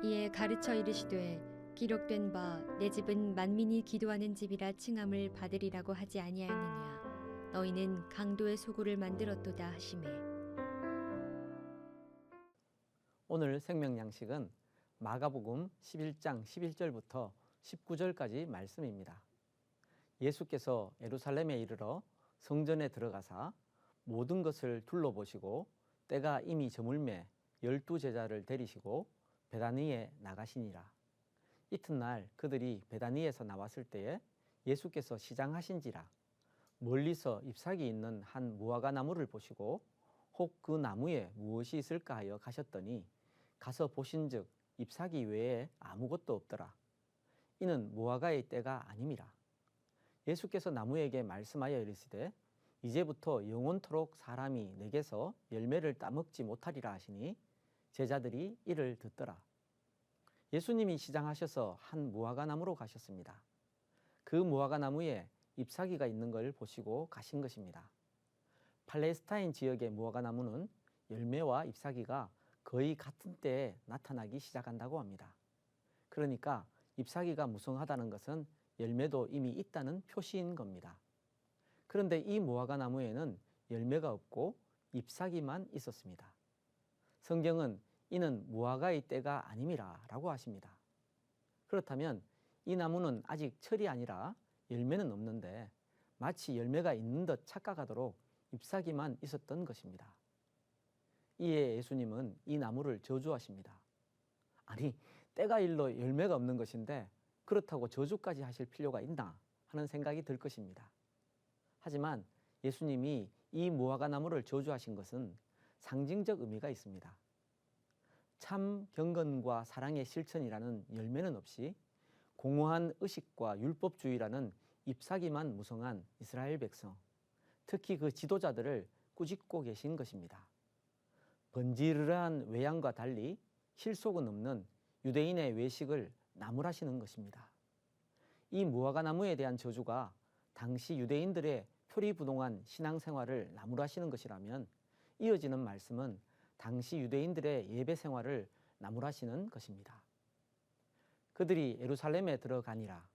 이에 가르쳐 이르시되 기록된 바 내 집은 만민이 기도하는 집이라 칭함을 받으리라고 하지 아니하였느냐. 너희는 강도의 소굴을 만들었도다 하시매. 오늘 생명 양식은 마가복음 11장 11절부터 19절까지 말씀입니다. 예수께서 예루살렘에 이르러 성전에 들어가사 모든 것을 둘러보시고 때가 이미 저물매 12제자를 데리시고 베다니에 나가시니라. 이튿날 그들이 베다니에서 나왔을 때에 예수께서 시장하신지라. 멀리서 잎사귀 있는 한 무화과 나무를 보시고 혹 그 나무에 무엇이 있을까 하여 가셨더니 가서 보신즉 잎사귀 외에 아무것도 없더라. 이는 무화과의 때가 아님이라. 예수께서 나무에게 말씀하여 이르시되 이제부터 영원토록 사람이 내게서 열매를 따먹지 못하리라 하시니 제자들이 이를 듣더라. 예수님이 시장하셔서 한 무화과 나무로 가셨습니다. 그 무화과 나무에 잎사귀가 있는 걸 보시고 가신 것입니다. 팔레스타인 지역의 무화과 나무는 열매와 잎사귀가 거의 같은 때에 나타나기 시작한다고 합니다. 그러니까 잎사귀가 무성하다는 것은 열매도 이미 있다는 표시인 겁니다. 그런데 이 무화과 나무에는 열매가 없고 잎사귀만 있었습니다. 성경은 이는 무화과의 때가 아님이라 라고 하십니다. 그렇다면 이 나무는 아직 철이 아니라 열매는 없는데 마치 열매가 있는 듯 착각하도록 잎사귀만 있었던 것입니다. 이에 예수님은 이 나무를 저주하십니다. 아니, 때가 일러 열매가 없는 것인데 그렇다고 저주까지 하실 필요가 있나 하는 생각이 들 것입니다. 하지만 예수님이 이 무화과 나무를 저주하신 것은 상징적 의미가 있습니다. 참 경건과 사랑의 실천이라는 열매는 없이 공허한 의식과 율법주의라는 잎사귀만 무성한 이스라엘 백성, 특히 그 지도자들을 꾸짖고 계신 것입니다. 번지르르한 외양과 달리 실속은 없는 유대인의 외식을 나무라시는 것입니다. 이 무화과 나무에 대한 저주가 당시 유대인들의 표리부동한 신앙생활을 나무라시는 것이라면 이어지는 말씀은 당시 유대인들의 예배 생활을 나무라시는 것입니다. 그들이 예루살렘에 들어가니라.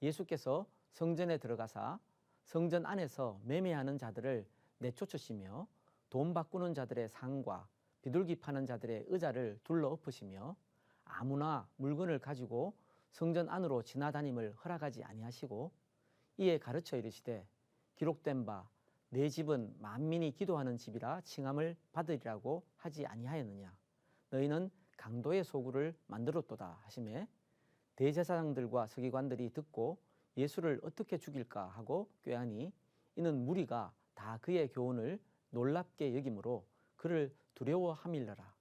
예수께서 성전에 들어가사 성전 안에서 매매하는 자들을 내쫓으시며 돈 바꾸는 자들의 상과 비둘기 파는 자들의 의자를 둘러 엎으시며 아무나 물건을 가지고 성전 안으로 지나다님을 허락하지 아니하시고 이에 가르쳐 이르시되 기록된 바 내 집은 만민이 기도하는 집이라 칭함을 받으리라고 하지 아니하였느냐. 너희는 강도의 소굴을 만들었도다 하시매 대제사장들과 서기관들이 듣고 예수를 어떻게 죽일까 하고 꾀하니 이는 무리가 다 그의 교훈을 놀랍게 여김으로 그를 두려워함일러라.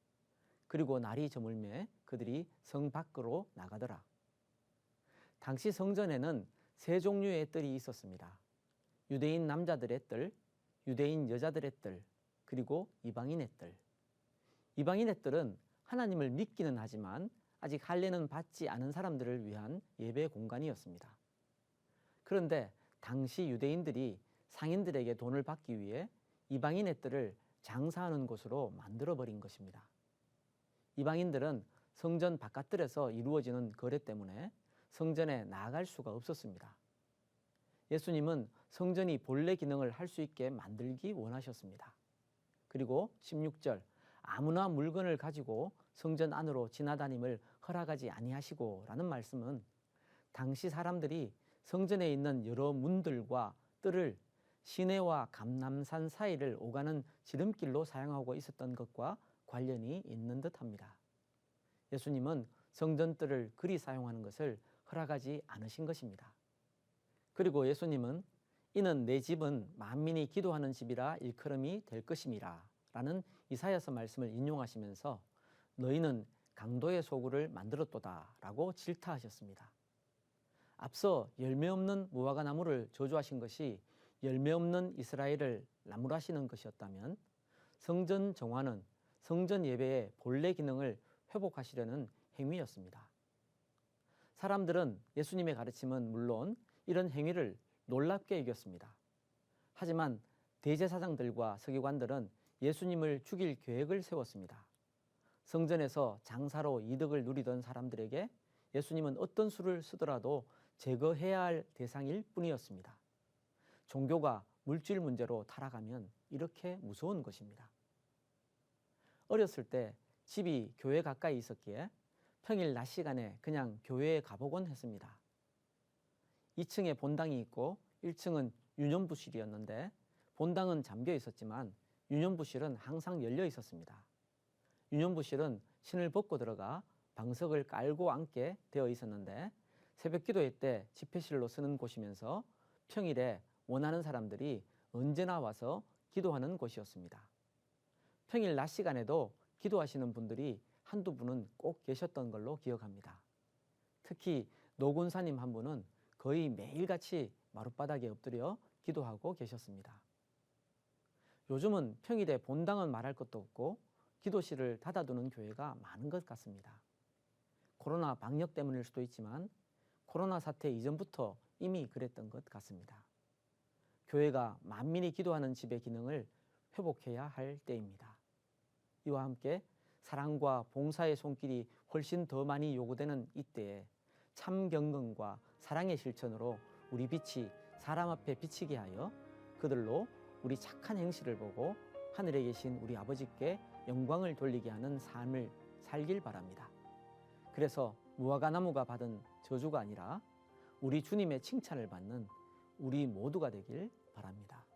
그리고 날이 저물매 그들이 성 밖으로 나가더라. 당시 성전에는 세 종류의 뜰이 있었습니다. 유대인 남자들의 뜰, 유대인 여자들의 뜰, 그리고 이방인의 뜰. 이방인의 뜰은 하나님을 믿기는 하지만 아직 할례는 받지 않은 사람들을 위한 예배 공간이었습니다. 그런데 당시 유대인들이 상인들에게 돈을 받기 위해 이방인의 뜰을 장사하는 곳으로 만들어버린 것입니다. 이방인들은 성전 바깥뜰에서 이루어지는 거래 때문에 성전에 나아갈 수가 없었습니다. 예수님은 성전이 본래 기능을 할 수 있게 만들기 원하셨습니다. 그리고 16절 아무나 물건을 가지고 성전 안으로 지나다님을 허락하지 아니하시고 라는 말씀은 당시 사람들이 성전에 있는 여러 문들과 뜰을 시내와 감람산 사이를 오가는 지름길로 사용하고 있었던 것과 관련이 있는 듯합니다. 예수님은 성전 뜰을 그리 사용하는 것을 허락하지 않으신 것입니다. 그리고 예수님은 이는 내 집은 만민이 기도하는 집이라 일컬음이 될 것임이라 라는 이사야서 말씀을 인용하시면서 너희는 강도의 소굴을 만들었도다 라고 질타하셨습니다. 앞서 열매 없는 무화과 나무를 저주하신 것이 열매 없는 이스라엘을 나무라시는 것이었다면 성전 정화는 성전 예배의 본래 기능을 회복하시려는 행위였습니다. 사람들은 예수님의 가르침은 물론 이런 행위를 놀랍게 여겼습니다. 하지만 대제사장들과 서기관들은 예수님을 죽일 계획을 세웠습니다. 성전에서 장사로 이득을 누리던 사람들에게 예수님은 어떤 수를 쓰더라도 제거해야 할 대상일 뿐이었습니다. 종교가 물질 문제로 타락하면 이렇게 무서운 것입니다. 어렸을 때 집이 교회 가까이 있었기에 평일 낮 시간에 그냥 교회에 가보곤 했습니다. 2층에 본당이 있고 1층은 유년부실이었는데 본당은 잠겨 있었지만 유년부실은 항상 열려 있었습니다. 유년부실은 신을 벗고 들어가 방석을 깔고 앉게 되어 있었는데 새벽 기도회 때 집회실로 쓰는 곳이면서 평일에 원하는 사람들이 언제나 와서 기도하는 곳이었습니다. 평일 낮 시간에도 기도하시는 분들이 한두 분은 꼭 계셨던 걸로 기억합니다. 특히 노군사님 한 분은 거의 매일같이 마룻바닥에 엎드려 기도하고 계셨습니다. 요즘은 평일에 본당은 말할 것도 없고 기도실을 닫아두는 교회가 많은 것 같습니다. 코로나 방역 때문일 수도 있지만 코로나 사태 이전부터 이미 그랬던 것 같습니다. 교회가 만민이 기도하는 집의 기능을 회복해야 할 때입니다. 이와 함께 사랑과 봉사의 손길이 훨씬 더 많이 요구되는 이때에 참 경건과 사랑의 실천으로 우리 빛이 사람 앞에 비치게 하여 그들로 우리 착한 행실을 보고 하늘에 계신 우리 아버지께 영광을 돌리게 하는 삶을 살길 바랍니다. 그래서 무화과나무가 받은 저주가 아니라 우리 주님의 칭찬을 받는 우리 모두가 되길 바랍니다.